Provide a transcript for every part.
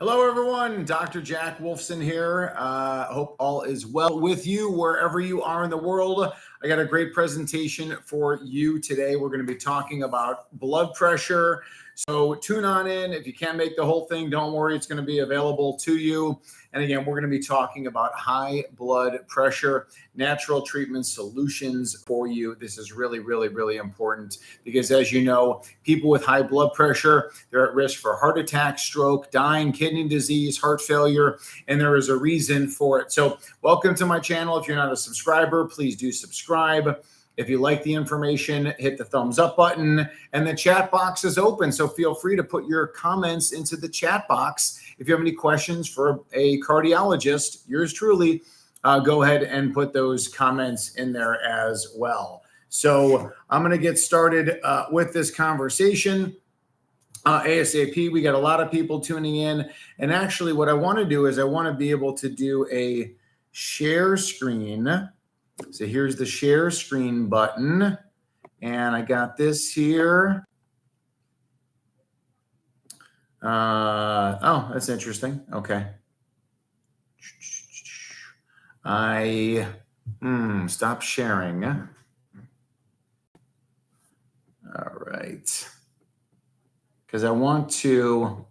Hello, everyone. Dr. Jack Wolfson here. Hope all is well with you wherever you are in the world. I got a great presentation for you today. We're going to be talking about blood pressure. So tune on in. If you can't make the whole thing, don't worry. It's going to be available to you. And again, we're going to be talking about high blood pressure, natural treatment solutions for you. This is really, really, really important because, as you know, people with high blood pressure, they're at risk for heart attack, stroke, dying, kidney disease, heart failure, and there is a reason for it. So welcome to my channel. If you're not a subscriber, please do subscribe. If you like the information, hit the thumbs up button, and the chat box is open. So feel free to put your comments into the chat box. If you have any questions for a cardiologist, yours truly, go ahead and put those comments in there as well. So I'm going to get started with this conversation. ASAP, we got a lot of people tuning in. And actually what I want to do is I want to be able to do a share screen. So here's the share screen button, and I got this here. Oh, that's interesting. Okay. Stop sharing. All right. Because I want to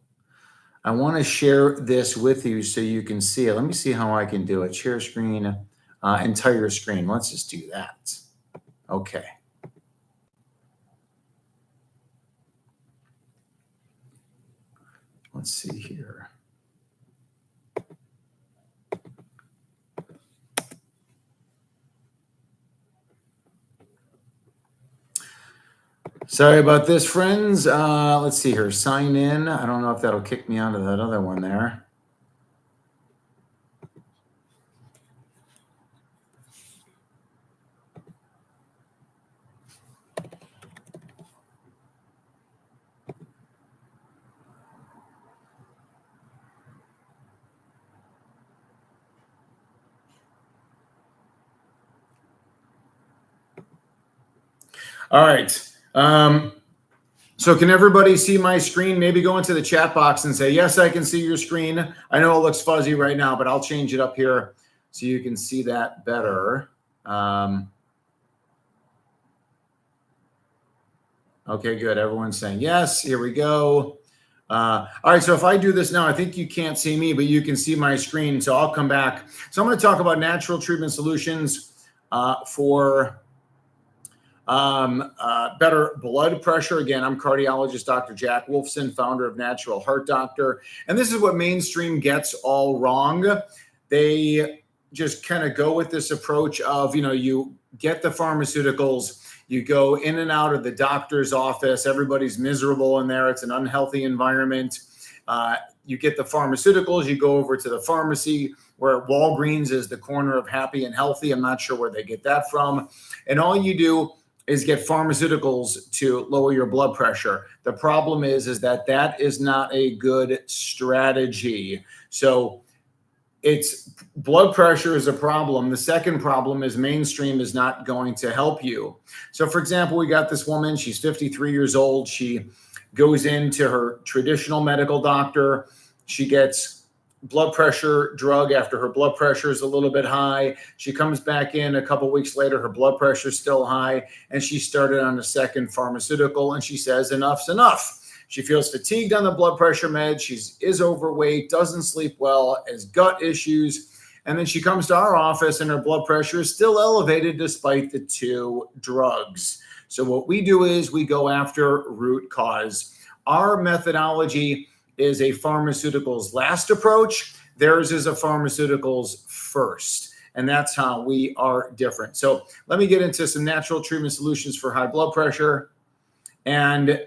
share this with you so you can see it. Let me see how I can do it. Share screen. Entire screen. Let's just do that. Okay. Let's see here. Sorry about this, friends. Let's see here. Sign in. I don't know if that'll kick me onto that other one there. All right. So can everybody see my screen? Maybe go into the chat box and say, yes, I can see your screen. I know it looks fuzzy right now, but I'll change it up here so you can see that better. Okay, good. Everyone's saying yes. Here we go. All right, so if I do this now, I think you can't see me, but you can see my screen, so I'll come back. So I'm going to talk about natural treatment solutions for better blood pressure. Again, I'm cardiologist Dr. Jack Wolfson, founder of Natural Heart Doctor. And this is what mainstream gets all wrong. They just kind of go with this approach of, you get the pharmaceuticals, you go in and out of the doctor's office, everybody's miserable in there. It's an unhealthy environment. You get the pharmaceuticals, you go over to the pharmacy where Walgreens is the corner of happy and healthy. I'm not sure where they get that from. And all you do is get pharmaceuticals to lower your blood pressure. The problem is that is not a good strategy. So it's blood pressure is a problem. The second problem is mainstream is not going to help you. So for example, we got this woman, she's 53 years old. She goes into her traditional medical doctor. She gets blood pressure drug after her blood pressure is a little bit high. She comes back in a couple weeks later, her blood pressure is still high, and she started on a second pharmaceutical, and she says, enough's enough. She feels fatigued on the blood pressure med. She is overweight, doesn't sleep well, has gut issues, and then she comes to our office, and her blood pressure is still elevated despite the two drugs. So what we do is we go after root cause. Our methodology is a pharmaceuticals last approach. Theirs is a pharmaceuticals first. And that's how we are different. So let me get into some natural treatment solutions for high blood pressure. And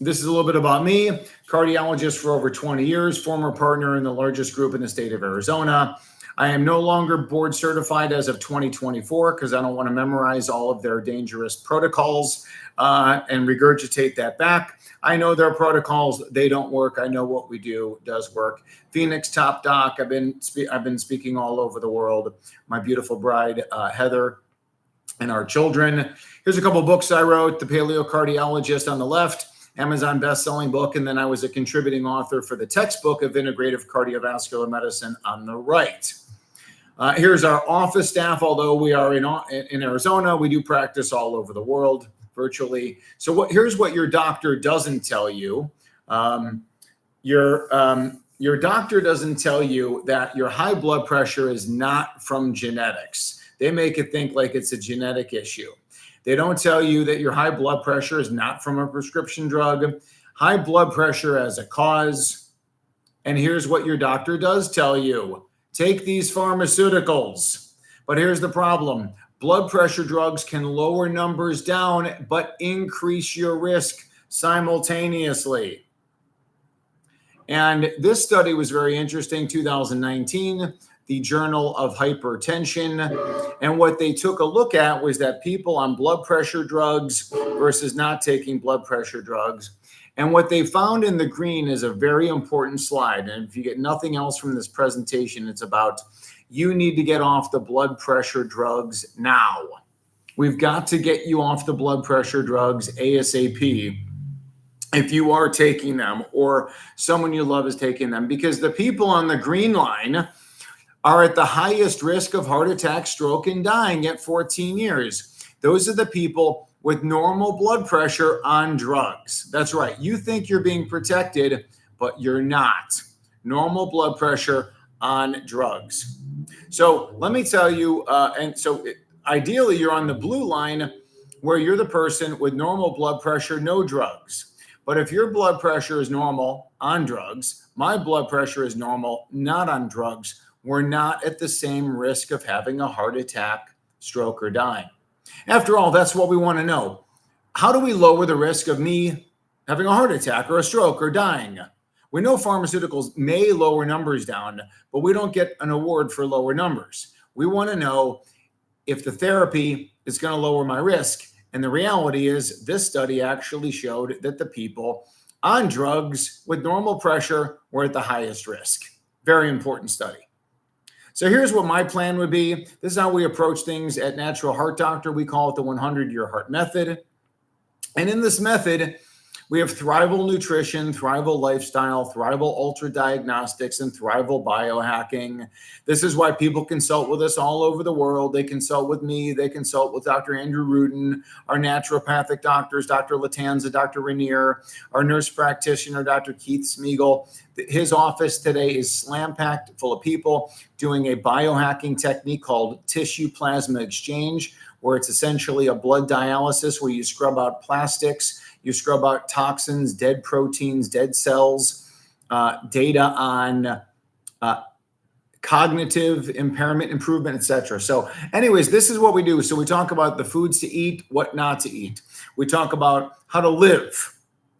this is a little bit about me, cardiologist for over 20 years, former partner in the largest group in the state of Arizona. I am no longer board certified as of 2024 because I don't want to memorize all of their dangerous protocols and regurgitate that back. I know their protocols, they don't work. I know what we do does work. Phoenix top doc. I've been speaking all over the world. My beautiful bride, Heather, and our children. Here's a couple of books I wrote. The Paleo Cardiologist on the left, Amazon best-selling book, and then I was a contributing author for the textbook of integrative cardiovascular medicine on the right. Here's our office staff. Although we are in Arizona, we do practice all over the world virtually. So here's what your doctor doesn't tell you. Your doctor doesn't tell you that your high blood pressure is not from genetics. They make it think like it's a genetic issue. They don't tell you that your high blood pressure is not from a prescription drug. High blood pressure as a cause. And here's what your doctor does tell you. Take these pharmaceuticals. But here's the problem. Blood pressure drugs can lower numbers down, but increase your risk simultaneously. And this study was very interesting, 2019, the Journal of Hypertension. And what they took a look at was that people on blood pressure drugs versus not taking blood pressure drugs. And what they found in the green is a very important slide. And if you get nothing else from this presentation, it's about you need to get off the blood pressure drugs now. We've got to get you off the blood pressure drugs ASAP if you are taking them or someone you love is taking them, because the people on the green line are at the highest risk of heart attack, stroke, and dying at 14 years. Those are the people with normal blood pressure on drugs. That's right. You think you're being protected, but you're not. Normal blood pressure on drugs. So let me tell you, ideally you're on the blue line where you're the person with normal blood pressure, no drugs. But if your blood pressure is normal on drugs, my blood pressure is normal, not on drugs, we're not at the same risk of having a heart attack, stroke, or dying. After all, that's what we want to know. How do we lower the risk of me having a heart attack or a stroke or dying? We know pharmaceuticals may lower numbers down, but we don't get an award for lower numbers. We want to know if the therapy is going to lower my risk. And the reality is this study actually showed that the people on drugs with normal pressure were at the highest risk. Very important study. So here's what my plan would be. This is how we approach things at Natural Heart Doctor. We call it the 100-year heart method. And in this method, we have Thrival Nutrition, Thrival Lifestyle, Thrival Ultra Diagnostics, and Thrival Biohacking. This is why people consult with us all over the world. They consult with me. They consult with Dr. Andrew Rudin, our naturopathic doctors, Dr. Latanza, Dr. Rainier, our nurse practitioner, Dr. Keith Smeagol. His office today is slam-packed full of people doing a biohacking technique called tissue plasma exchange, where it's essentially a blood dialysis where you scrub out plastics, you scrub out toxins, dead proteins, dead cells, data on cognitive impairment, improvement, etc. So anyways, this is what we do. So we talk about the foods to eat, what not to eat. We talk about how to live,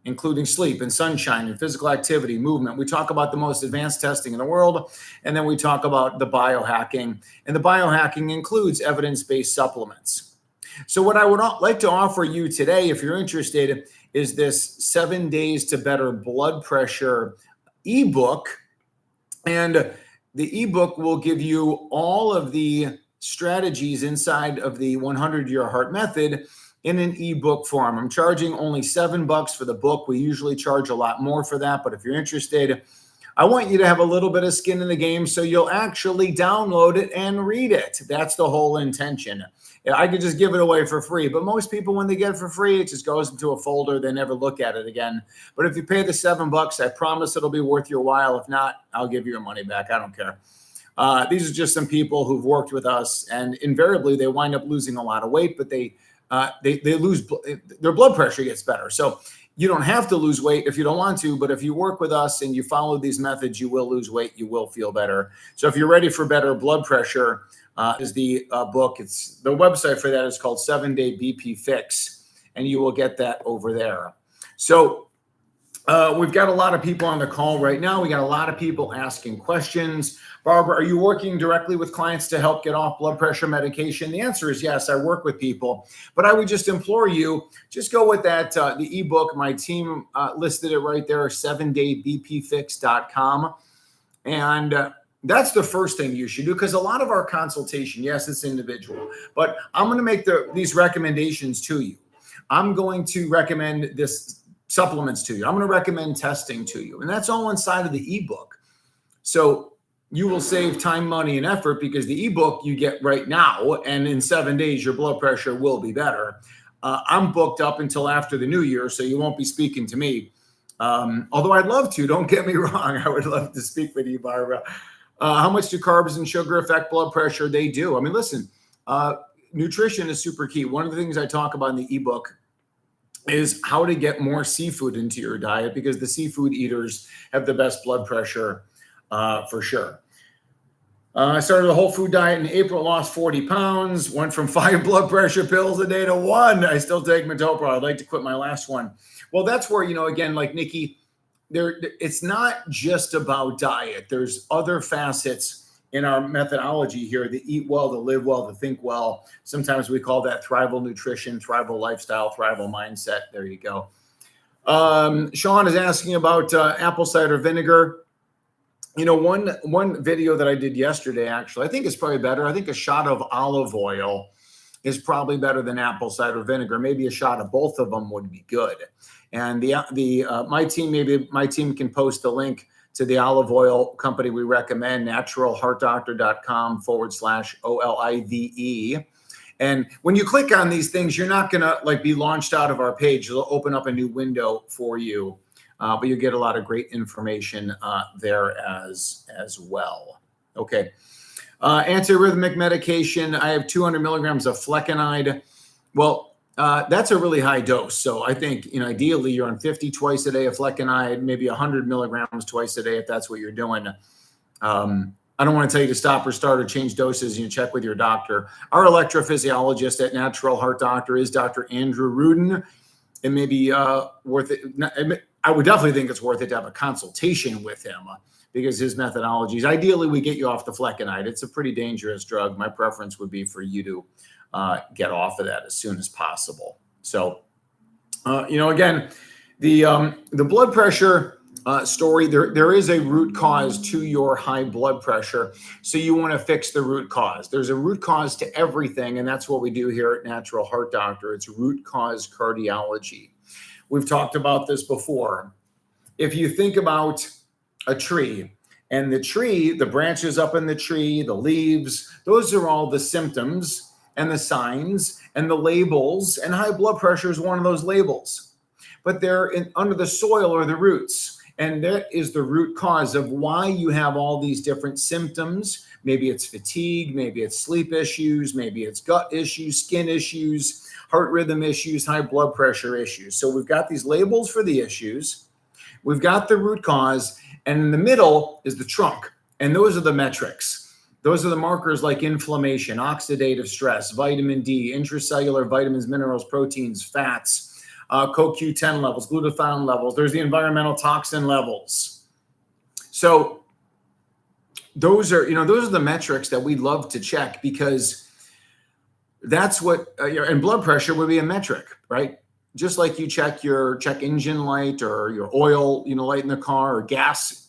including sleep and sunshine and physical activity, movement. We talk about the most advanced testing in the world. And then we talk about the biohacking. And the biohacking includes evidence-based supplements. So what I would like to offer you today, if you're interested, is this 7 Days to Better Blood Pressure ebook. And the ebook will give you all of the strategies inside of the 100-year heart method in an ebook form. I'm charging only $7 for the book. We usually charge a lot more for that, but if you're interested, I want you to have a little bit of skin in the game so you'll actually download it and read it. That's the whole intention. I could just give it away for free, but most people, when they get it for free, it just goes into a folder. They never look at it again. But if you pay the $7, I promise it'll be worth your while. If not, I'll give you your money back. I don't care. These are just some people who've worked with us, and invariably they wind up losing a lot of weight, but they lose, their blood pressure gets better. So you don't have to lose weight if you don't want to, but if you work with us and you follow these methods, you will lose weight, you will feel better. So if you're ready for better blood pressure, is the book. It's the website for that is called 7 Day BP Fix, and you will get that over there. So we've got a lot of people on the call right now. We got a lot of people asking questions. Barbara, are you working directly with clients to help get off blood pressure medication? The answer is yes, I work with people, but I would just implore you, just go with that, the ebook. My team listed it right there, 7daybpfix.com. And that's the first thing you should do, because a lot of our consultation, yes, it's individual, but I'm going to make these recommendations to you. I'm going to recommend this supplements to you. I'm going to recommend testing to you. And that's all inside of the ebook. So you will save time, money, and effort because the ebook you get right now, and in 7 days, your blood pressure will be better. I'm booked up until after the new year, so you won't be speaking to me. Although I'd love to, don't get me wrong. I would love to speak with you, Barbara. How much do carbs and sugar affect blood pressure? They do. I mean, listen, nutrition is super key. One of the things I talk about in the ebook is how to get more seafood into your diet because the seafood eaters have the best blood pressure for sure. I started a whole food diet in April, lost 40 pounds, went from 5 blood pressure pills a day to 1. I still take metoprolol. I'd like to quit my last one. Well, that's where, again, like Nikki, it's not just about diet. There's other facets in our methodology here, to eat well, to live well, to think well. Sometimes we call that thrival nutrition, thrival lifestyle, thrival mindset. There you go. Sean is asking about apple cider vinegar. One video that I did yesterday, actually, I think it's probably better. I think a shot of olive oil is probably better than apple cider vinegar. Maybe a shot of both of them would be good. And my team can post the link to the olive oil company we recommend, naturalheartdoctor.com/OLIVE. And when you click on these things, you're not going to be launched out of our page. It'll open up a new window for you. But you get a lot of great information there as well. Okay. Antiarrhythmic medication. I have 200 milligrams of flecainide. Well, that's a really high dose. So I think, ideally you're on 50 twice a day of flecainide, maybe 100 milligrams twice a day if that's what you're doing. I don't want to tell you to stop or start or change doses. You check with your doctor. Our electrophysiologist at Natural Heart Doctor is Dr. Andrew Rudin. It may be worth it. I would definitely think it's worth it to have a consultation with him because his methodologies, ideally we get you off the flecainide. It's a pretty dangerous drug. My preference would be for you to get off of that as soon as possible. So, again, the blood pressure story, there is a root cause to your high blood pressure. So you want to fix the root cause. There's a root cause to everything. And that's what we do here at Natural Heart Doctor. It's root cause cardiology. We've talked about this before. If you think about a tree and the branches up in the tree, the leaves, those are all the symptoms and the signs and the labels, and high blood pressure is one of those labels. But they're under the soil or the roots, and that is the root cause of why you have all these different symptoms. Maybe it's fatigue, maybe it's sleep issues, maybe it's gut issues, skin issues, heart rhythm issues, high blood pressure issues. So we've got these labels for the issues. We've got the root cause, and in the middle is the trunk. And those are the metrics. Those are the markers like inflammation, oxidative stress, vitamin D, intracellular vitamins, minerals, proteins, fats, CoQ10 levels, glutathione levels. There's the environmental toxin levels. So those are the metrics that we love to check because that's what, and blood pressure would be a metric, right? Just like you check your check engine light or your oil, light in the car or gas,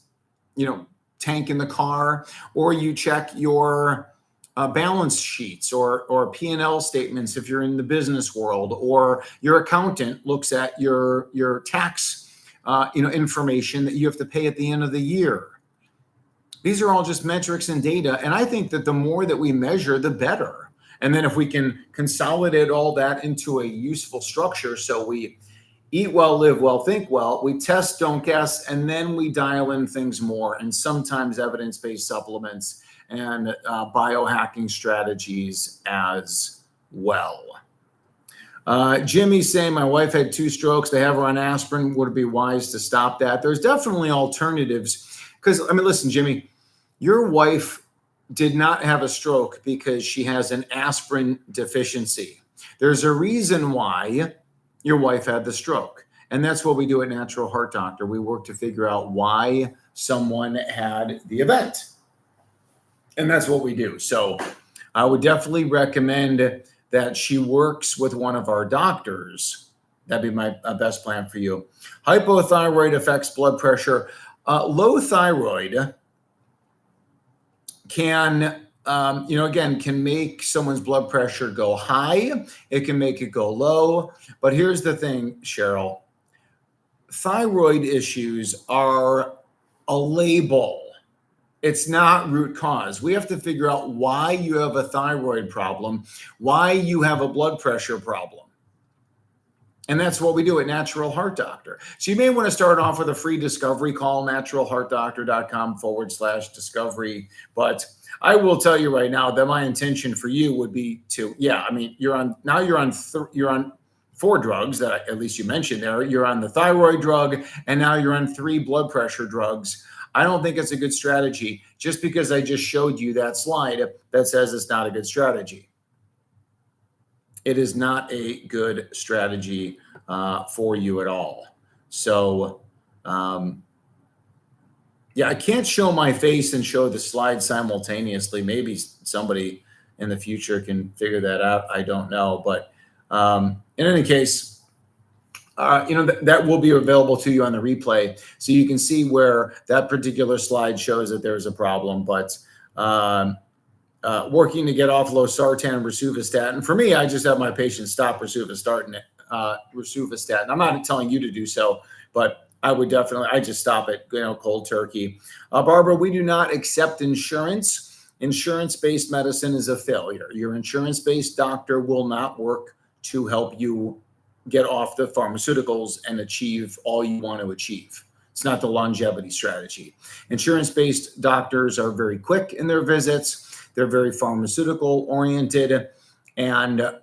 tank in the car, or you check your balance sheets or P&L statements if you're in the business world, or your accountant looks at your tax, information that you have to pay at the end of the year. These are all just metrics and data. And I think that the more that we measure, the better. And then if we can consolidate all that into a useful structure, so we eat well, live well, think well, we test, don't guess, and then we dial in things more, and sometimes evidence-based supplements and biohacking strategies as well. Jimmy's saying, my wife had 2 strokes. They have her on aspirin. Would it be wise to stop that? There's definitely alternatives because, listen, Jimmy, your wife did not have a stroke because she has an aspirin deficiency. There's a reason why your wife had the stroke. And that's what we do at Natural Heart Doctor. We work to figure out why someone had the event. And that's what we do. So I would definitely recommend that she works with one of our doctors. That'd be my best plan for you. Hypothyroid affects blood pressure. Low thyroid can, can make someone's blood pressure go high. It can make it go low. But here's the thing, Cheryl. thyroid issues are a label. It's not root cause. We have to figure out why you have a thyroid problem, why you have a blood pressure problem. And that's what we do at Natural Heart Doctor. So you may want to start off with a free discovery call, naturalheartdoctor.com/discovery. But I will tell you right now that my intention for you would be to, you're on 4 drugs that at least you mentioned there. You're on the thyroid drug, and now you're on 3 blood pressure drugs. I don't think it's a good strategy just because I just showed you that slide that says it's not a good strategy. It is not a good strategy for you at all. So, I can't show my face and show the slide simultaneously. Maybe somebody in the future can figure that out. I don't know. But in any case, that will be available to you on the replay. So you can see where that particular slide shows that there's a problem. But working to get off losartan and rosuvastatin. For me, I just have my patients stop rosuvastatin. I'm not telling you to do so, but I just stop it, cold turkey. Barbara, we do not accept insurance. Insurance-based medicine is a failure. Your insurance-based doctor will not work to help you get off the pharmaceuticals and achieve all you want to achieve. It's not the longevity strategy. Insurance-based doctors are very quick in their visits. They're very pharmaceutical oriented, and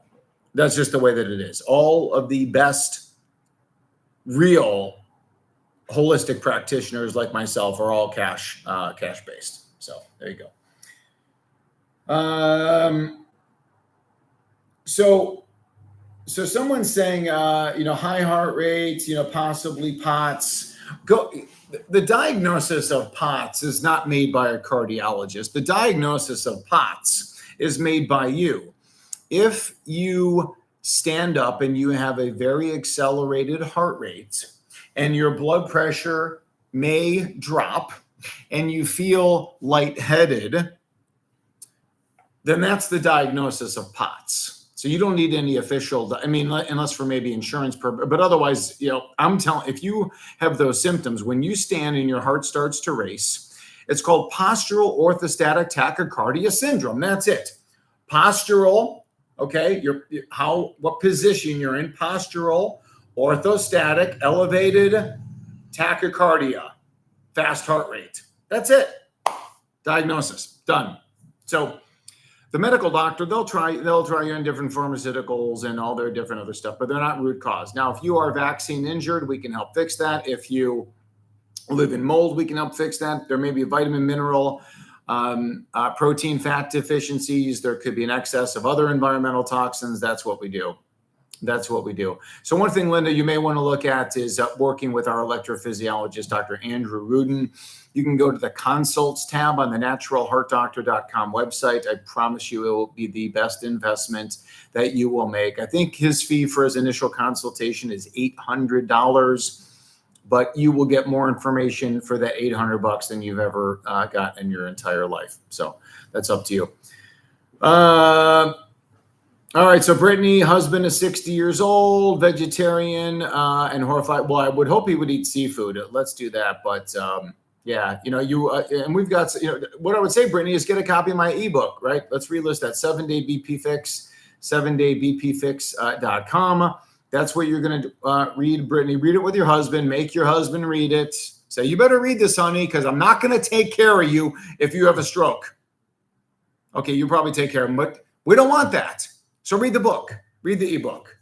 that's just the way that it is. All of the best real holistic practitioners like myself are all cash based. So there you go. So someone's saying, high heart rates, possibly POTS. The diagnosis of POTS is not made by a cardiologist. The diagnosis of POTS is made by you. If you stand up and you have a very accelerated heart rate and your blood pressure may drop and you feel lightheaded, then that's the diagnosis of POTS. So you don't need any official, unless for maybe insurance purpose, but otherwise, I'm telling, if you have those symptoms, when you stand and your heart starts to race, it's called postural orthostatic tachycardia syndrome. That's it. Postural, okay, what position you're in, postural, orthostatic, elevated tachycardia, fast heart rate. That's it. Diagnosis, done. So the medical doctor, they'll try you on different pharmaceuticals and all their different other stuff, but they're not root cause. Now, if you are vaccine injured, we can help fix that. If you live in mold, we can help fix that. There may be vitamin, mineral, protein, fat deficiencies. There could be an excess of other environmental toxins. That's what we do. So one thing, Linda, you may want to look at is working with our electrophysiologist, Dr. Andrew Rudin. You can go to the consults tab on the naturalheartdoctor.com website. I promise you it will be the best investment that you will make. I think his fee for his initial consultation is $800, but you will get more information for that $800 than you've ever got in your entire life. So that's up to you. All right, so Brittany, husband is 60 years old, vegetarian, and horrified. Well, I would hope he would eat seafood. Let's do that. But and we've got, what I would say, Brittany, is get a copy of my ebook, right? Let's relist that 7-Day BP Fix, 7daybpfix.com. That's what you're going to read, Brittany. Read it with your husband. Make your husband read it. Say, you better read this, honey, because I'm not going to take care of you if you have a stroke. Okay, you probably take care of him, but we don't want that. So read the book. Read the ebook.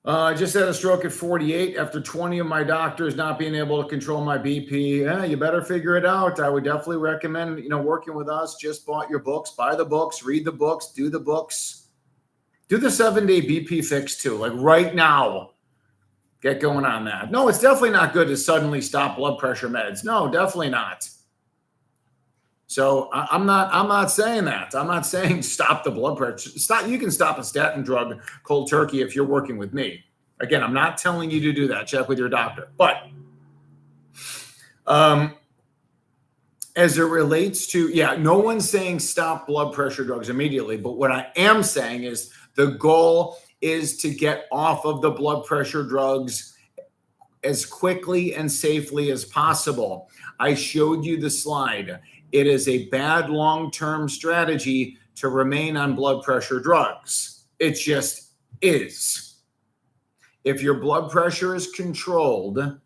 I just had a stroke at 48 after 20 of my doctors not being able to control my BP. Yeah, you better figure it out. I would definitely recommend, working with us. Just bought your books. Buy the books. Read the books. Do the books. Do the 7-Day BP Fix too. Like right now. Get going on that. No, it's definitely not good to suddenly stop blood pressure meds. No, definitely not. So I'm not saying that. I'm not saying stop the blood pressure. You can stop a statin drug cold turkey if you're working with me. Again, I'm not telling you to do that. Check with your doctor. But as it relates to, no one's saying stop blood pressure drugs immediately. But what I am saying is the goal is to get off of the blood pressure drugs as quickly and safely as possible. I showed you the slide. It is a bad long-term strategy to remain on blood pressure drugs. It just is. If your blood pressure is controlled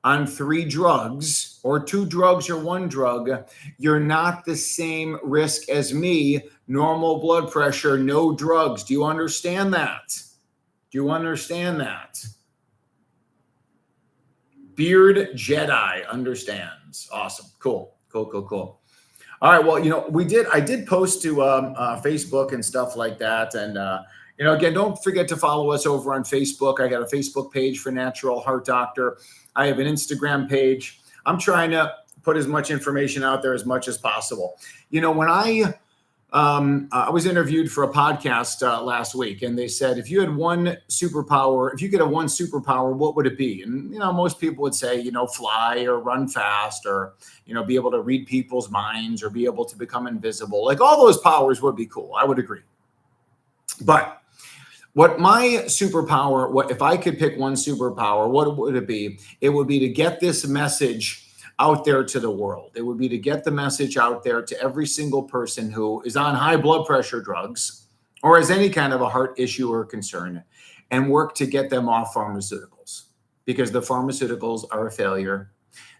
on 3 drugs or 2 drugs or 1 drug, you're not the same risk as me, normal blood pressure, no drugs. Do you understand that? Do you understand that? Beard Jedi understands. Awesome. Cool. All right. Well, I did post to Facebook and stuff like that. And, again, don't forget to follow us over on Facebook. I got a Facebook page for Natural Heart Doctor. I have an Instagram page. I'm trying to put as much information out there as much as possible. When I was interviewed for a podcast last week, and they said, if you had one superpower, if you could have one superpower, what would it be? And, most people would say, fly or run fast or, be able to read people's minds or be able to become invisible. Like all those powers would be cool. I would agree. But what my superpower, if I could pick one superpower, what would it be? It would be to get this message out there to the world. It would be to get the message out there to every single person who is on high blood pressure drugs or has any kind of a heart issue or concern, and work to get them off pharmaceuticals, because the pharmaceuticals are a failure.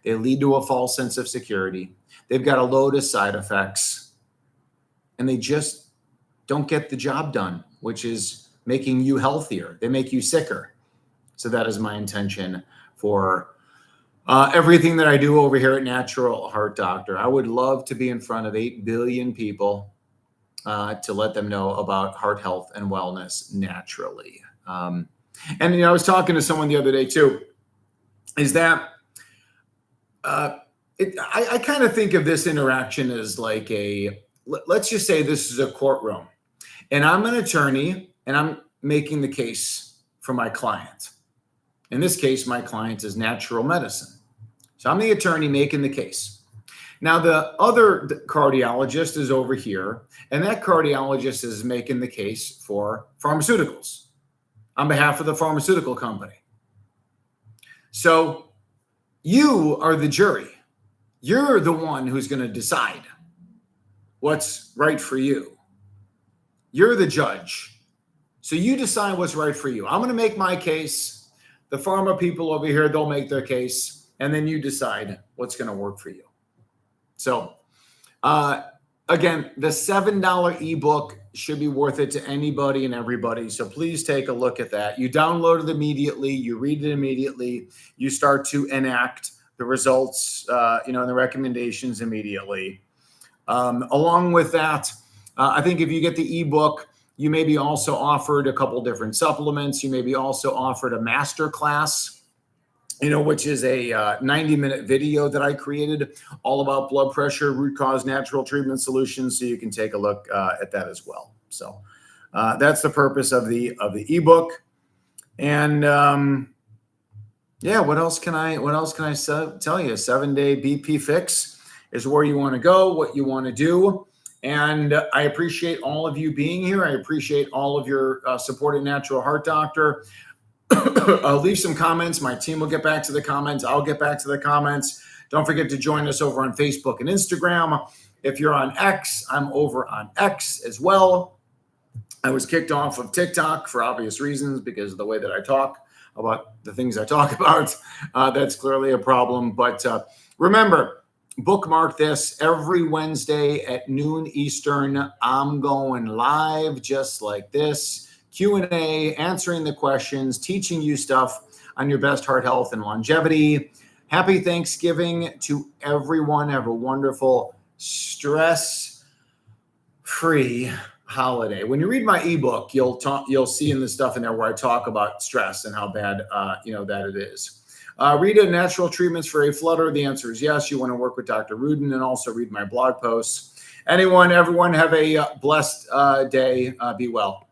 They lead to a false sense of security. They've got a load of side effects, and they just don't get the job done, which is making you healthier. They make you sicker. So that is my intention for everything that I do over here at Natural Heart Doctor. I would love to be in front of 8 billion people to let them know about heart health and wellness naturally. And I was talking to someone the other day too, is that I kind of think of this interaction as like let's just say this is a courtroom, and I'm an attorney and I'm making the case for my client. In this case, my client is natural medicine. So I'm the attorney making the case. Now, the other cardiologist is over here, and that cardiologist is making the case for pharmaceuticals on behalf of the pharmaceutical company. So you are the jury. You're the one who's going to decide what's right for you. You're the judge. So you decide what's right for you. I'm going to make my case. The pharma people over here, they'll make their case. And then you decide what's going to work for you. So, again, the $7 ebook should be worth it to anybody and everybody. So please take a look at that. You download it immediately. You read it immediately. You start to enact the results, and the recommendations immediately. Along with that, I think if you get the ebook, you may be also offered a couple different supplements. You may be also offered a master class, which is a 90-minute video that I created all about blood pressure, root cause, natural treatment solutions. So you can take a look at that as well. So that's the purpose of the ebook. And what else can I tell you? 7-day BP fix is where you want to go, what you want to do. And I appreciate all of you being here. I appreciate all of your support at Natural Heart Doctor. I'll leave some comments. My team will get back to the comments. I'll get back to the comments. Don't forget to join us over on Facebook and Instagram. If you're on X, I'm over on X as well. I was kicked off of TikTok for obvious reasons because of the way that I talk about the things I talk about. That's clearly a problem. But remember, bookmark this. Every Wednesday at noon Eastern, I'm going live just like this. Q&A, answering the questions, teaching you stuff on your best heart health and longevity. Happy Thanksgiving to everyone. Have a wonderful, stress-free holiday. When you read my ebook, you'll see in the stuff in there where I talk about stress and how bad that it is. Read Natural Treatments for a Flutter. The answer is yes. You want to work with Dr. Rudin, and also read my blog posts. Everyone, have a blessed day. Be well.